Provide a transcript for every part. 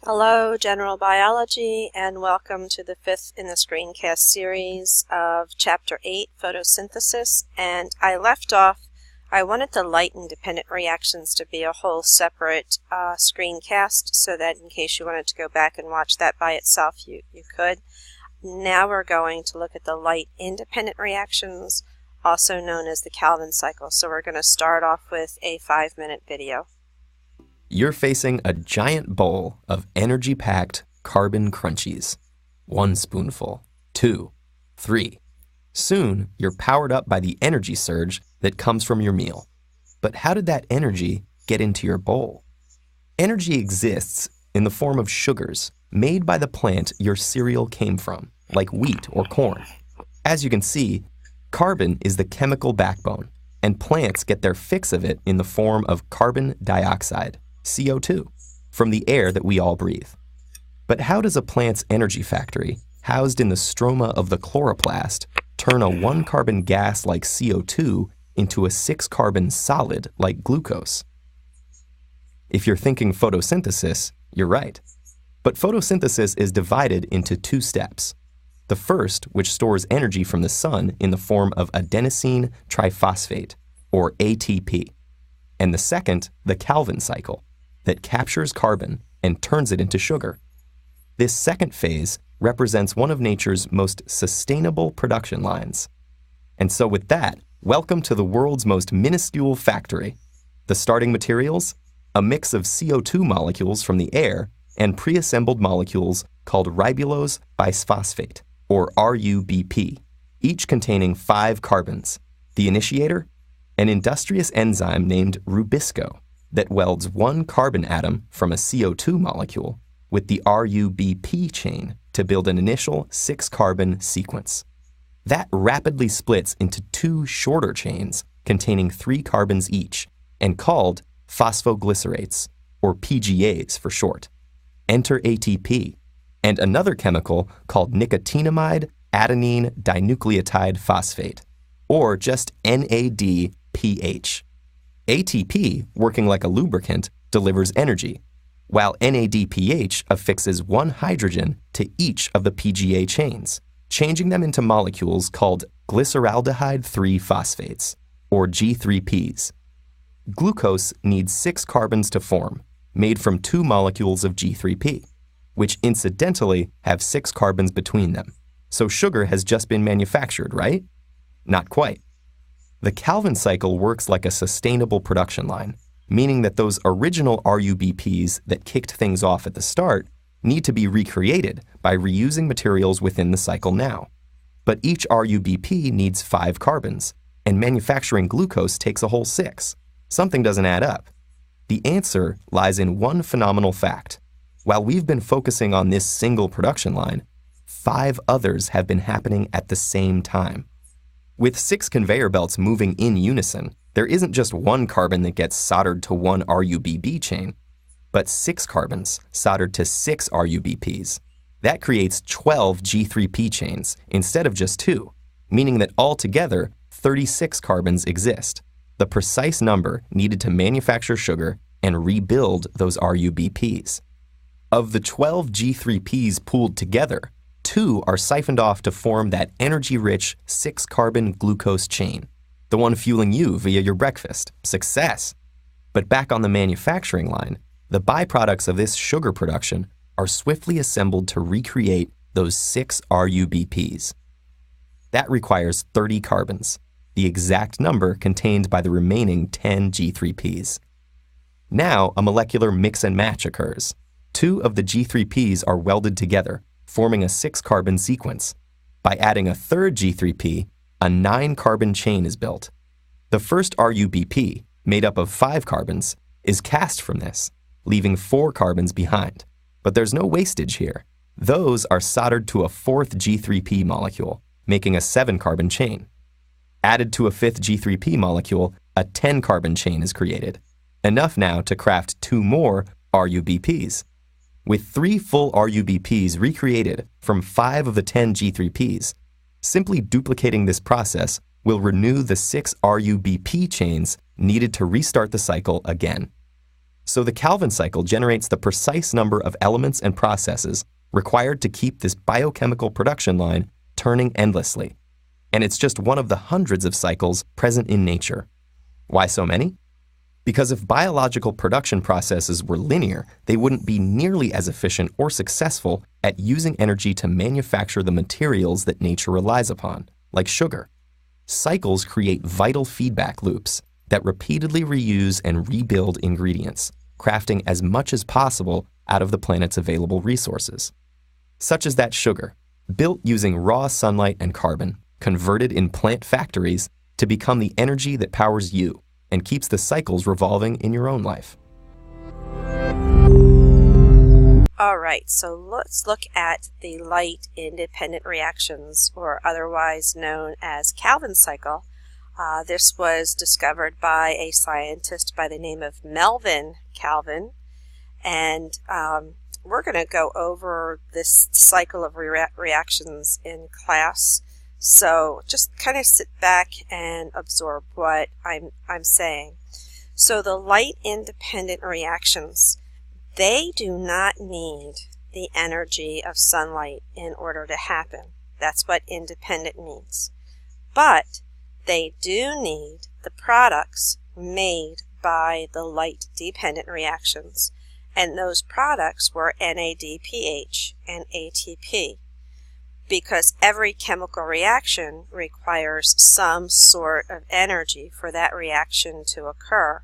Hello, General Biology, and welcome to the fifth in the screencast series of Chapter 8, Photosynthesis. And I left off, I wanted the light-independent reactions to be a whole separate screencast, so that in case you wanted to go back and watch that by itself, you could. Now we're going to look at the light-independent reactions, also known as the Calvin cycle. So we're going to start off with a 5-minute video. You're facing a giant bowl of energy-packed carbon crunchies. 1 spoonful, 2, 3. Soon, you're powered up by the energy surge that comes from your meal. But how did that energy get into your bowl? Energy exists in the form of sugars made by the plant your cereal came from, like wheat or corn. As you can see, carbon is the chemical backbone, and plants get their fix of it in the form of carbon dioxide, CO2, from the air that we all breathe. But how does a plant's energy factory, housed in the stroma of the chloroplast, turn a 1-carbon gas like CO2 into a 6-carbon solid like glucose? If you're thinking photosynthesis, you're right. But photosynthesis is divided into 2 steps. The first, which stores energy from the sun in the form of adenosine triphosphate, or ATP. And the second, the Calvin cycle, that captures carbon and turns it into sugar. This second phase represents one of nature's most sustainable production lines. And so with that, welcome to the world's most minuscule factory. The starting materials? A mix of CO2 molecules from the air and pre-assembled molecules called ribulose bisphosphate, or RUBP, each containing 5 carbons. The initiator? An industrious enzyme named rubisco that welds 1 carbon atom from a CO2 molecule with the RUBP chain to build an initial 6-carbon sequence. That rapidly splits into 2 shorter chains containing 3 carbons each and called phosphoglycerates, or PGAs for short. Enter ATP and another chemical called nicotinamide adenine dinucleotide phosphate, or just NADPH. ATP, working like a lubricant, delivers energy, while NADPH affixes 1 hydrogen to each of the PGA chains, changing them into molecules called glyceraldehyde 3-phosphates, or G3Ps. Glucose needs 6 carbons to form, made from 2 molecules of G3P, which incidentally have 6 carbons between them. So sugar has just been manufactured, right? Not quite. The Calvin cycle works like a sustainable production line, meaning that those original RUBPs that kicked things off at the start need to be recreated by reusing materials within the cycle now. But each RUBP needs 5 carbons, and manufacturing glucose takes a whole 6. Something doesn't add up. The answer lies in one phenomenal fact. While we've been focusing on this single production line, 5 others have been happening at the same time. With 6 conveyor belts moving in unison, there isn't just 1 carbon that gets soldered to 1 RUBP chain, but 6 carbons soldered to 6 RUBPs. That creates 12 G3P chains instead of just 2, meaning that altogether 36 carbons exist, the precise number needed to manufacture sugar and rebuild those RUBPs. Of the 12 G3Ps pooled together, 2 are siphoned off to form that energy-rich 6-carbon glucose chain, the one fueling you via your breakfast. Success! But back on the manufacturing line, the byproducts of this sugar production are swiftly assembled to recreate those 6 RUBPs. That requires 30 carbons, the exact number contained by the remaining 10 G3Ps. Now, a molecular mix and match occurs. 2 of the G3Ps are welded together, forming a 6-carbon sequence. By adding a 3rd G3P, a 9-carbon chain is built. The first RUBP, made up of 5 carbons, is cast from this, leaving 4 carbons behind. But there's no wastage here. Those are soldered to a 4th G3P molecule, making a 7-carbon chain. Added to a 5th G3P molecule, a 10-carbon chain is created, enough now to craft 2 more RUBPs. With 3 full RUBPs recreated from 5 of the 10 G3Ps, simply duplicating this process will renew the 6 RUBP chains needed to restart the cycle again. So the Calvin cycle generates the precise number of elements and processes required to keep this biochemical production line turning endlessly. And it's just one of the hundreds of cycles present in nature. Why so many? Because if biological production processes were linear, they wouldn't be nearly as efficient or successful at using energy to manufacture the materials that nature relies upon, like sugar. Cycles create vital feedback loops that repeatedly reuse and rebuild ingredients, crafting as much as possible out of the planet's available resources. Such as that sugar, built using raw sunlight and carbon, converted in plant factories to become the energy that powers you and keeps the cycles revolving in your own life. All right, so let's look at the light-independent reactions, or otherwise known as Calvin cycle. This was discovered by a scientist by the name of Melvin Calvin, and we're going to go over this cycle of reactions in class. So just kind of sit back and absorb what I'm saying. So the light-independent reactions, they do not need the energy of sunlight in order to happen. That's what independent means. But they do need the products made by the light-dependent reactions. And those products were NADPH and ATP. Because every chemical reaction requires some sort of energy for that reaction to occur.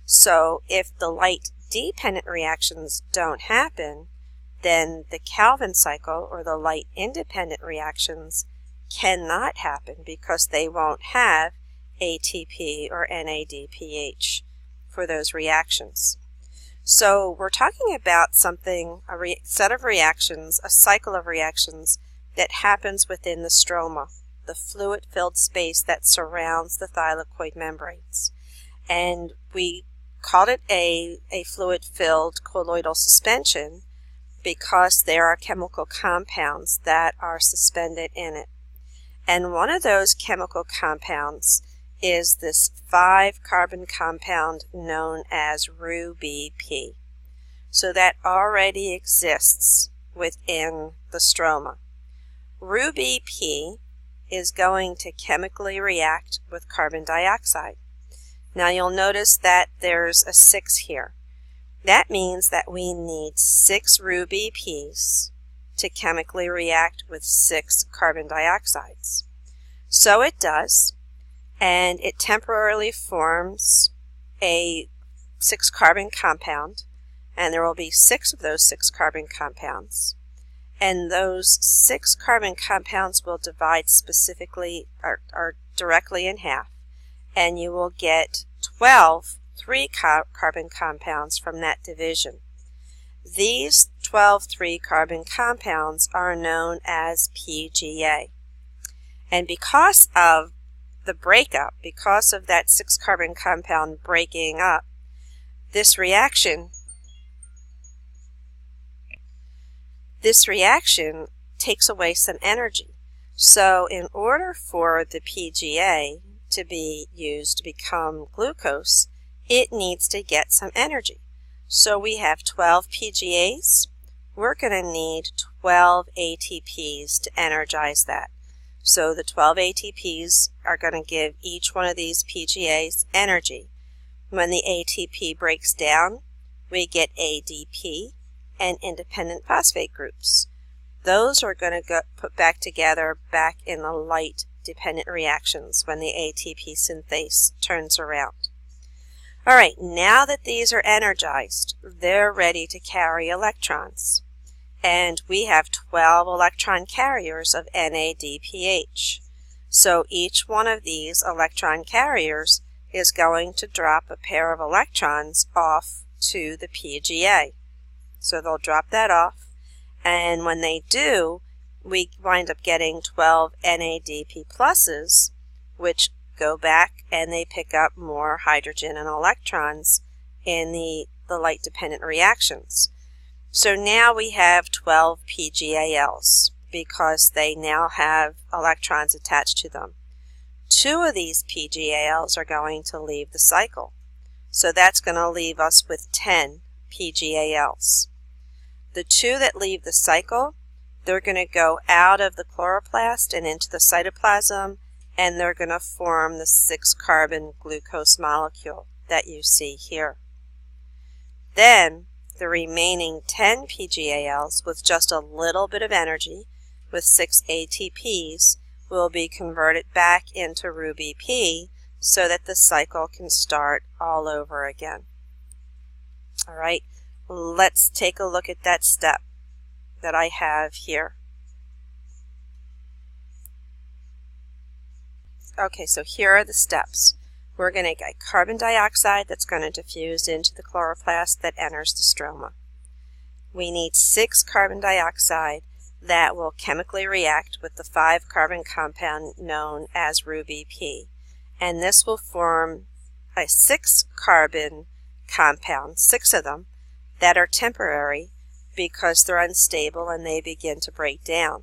So if the light-dependent reactions don't happen, then the Calvin cycle, or the light-independent reactions, cannot happen because they won't have ATP or NADPH for those reactions. So we're talking about something, a set of reactions, a cycle of reactions that happens within the stroma, the fluid-filled space that surrounds the thylakoid membranes. And we called it a fluid-filled colloidal suspension because there are chemical compounds that are suspended in it. And one of those chemical compounds is this 5-carbon compound known as RuBP. So that already exists within the stroma. RuBP is going to chemically react with carbon dioxide. Now you'll notice that there's a 6 here. That means that we need 6 RuBPs to chemically react with 6 carbon dioxides. So it does, and it temporarily forms a 6-carbon compound, and there will be 6 of those 6-carbon compounds. And those 6 carbon compounds will divide specifically or directly in half, and you will get 12 3-carbon compounds from that division. These 12 3-carbon compounds are known as PGA. And because of the breakup, because of that 6-carbon compound breaking up, this reaction takes away some energy. So in order for the PGA to be used to become glucose, it needs to get some energy. So we have 12 PGAs. We're going to need 12 ATPs to energize that. So the 12 ATPs are going to give each one of these PGAs energy. When the ATP breaks down, we get ADP and independent phosphate groups. Those are going to get put back together back in the light-dependent reactions when the ATP synthase turns around. All right, now that these are energized, they're ready to carry electrons. And we have 12 electron carriers of NADPH. So each one of these electron carriers is going to drop a pair of electrons off to the PGA. So they'll drop that off, and when they do, we wind up getting 12 NADP pluses, which go back and they pick up more hydrogen and electrons in the light-dependent reactions. So now we have 12 PGALs because they now have electrons attached to them. 2 of these PGALs are going to leave the cycle. So that's going to leave us with 10 PGALs. The 2 that leave the cycle, they're going to go out of the chloroplast and into the cytoplasm, and they're going to form the 6-carbon glucose molecule that you see here. Then the remaining 10 PGALs with just a little bit of energy, with 6 ATPs, will be converted back into RuBP so that the cycle can start all over again. All right, let's take a look at that step that I have here. Okay, so here are the steps. We're going to get carbon dioxide that's going to diffuse into the chloroplast that enters the stroma. We need 6 carbon dioxide that will chemically react with the 5-carbon compound known as RuBP. And this will form a 6-carbon compound, 6 of them, that are temporary because they're unstable and they begin to break down.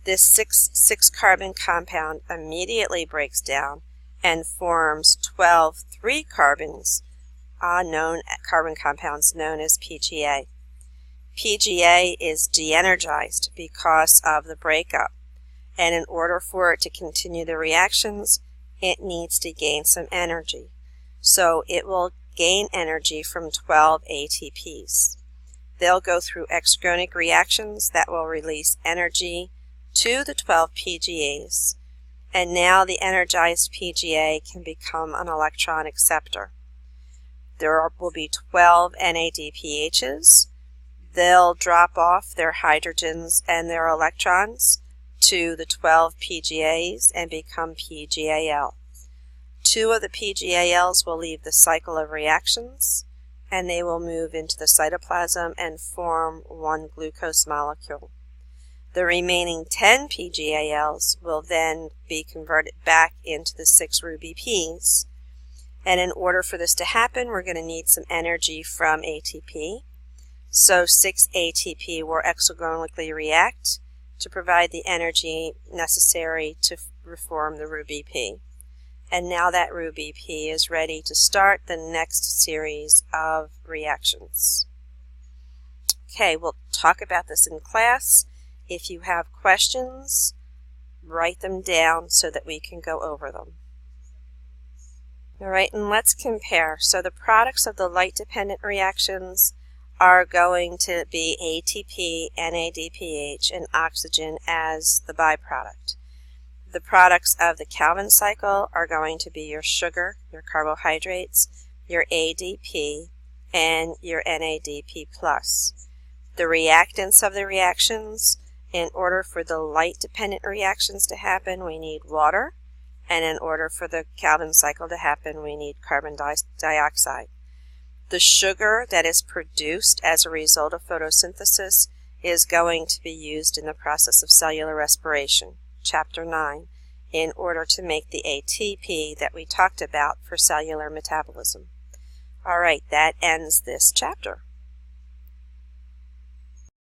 This 6-carbon compound immediately breaks down and forms 12 3-carbons, carbon compounds known as PGA. PGA is de-energized because of the breakup, and in order for it to continue the reactions, it needs to gain some energy. So it will gain energy from 12 ATPs. They'll go through exergonic reactions that will release energy to the 12 PGAs, and now the energized PGA can become an electron acceptor. There will be 12 NADPHs. They'll drop off their hydrogens and their electrons to the 12 PGAs and become PGAL. 2 of the PGALs will leave the cycle of reactions, and they will move into the cytoplasm and form 1 glucose molecule. The remaining 10 PGALs will then be converted back into the 6 RuBPs. And in order for this to happen, we're going to need some energy from ATP. So 6 ATP will exergonically react to provide the energy necessary to reform the RuBP. And now that RuBP is ready to start the next series of reactions. Okay, we'll talk about this in class. If you have questions, write them down so that we can go over them. All right, and let's compare. So the products of the light-dependent reactions are going to be ATP, NADPH, and oxygen as the byproduct. The products of the Calvin cycle are going to be your sugar, your carbohydrates, your ADP, and your NADP+. The reactants of the reactions, in order for the light-dependent reactions to happen, we need water, and in order for the Calvin cycle to happen, we need carbon dioxide. The sugar that is produced as a result of photosynthesis is going to be used in the process of cellular respiration, Chapter 9, in order to make the ATP that we talked about for cellular metabolism. All right, that ends this chapter.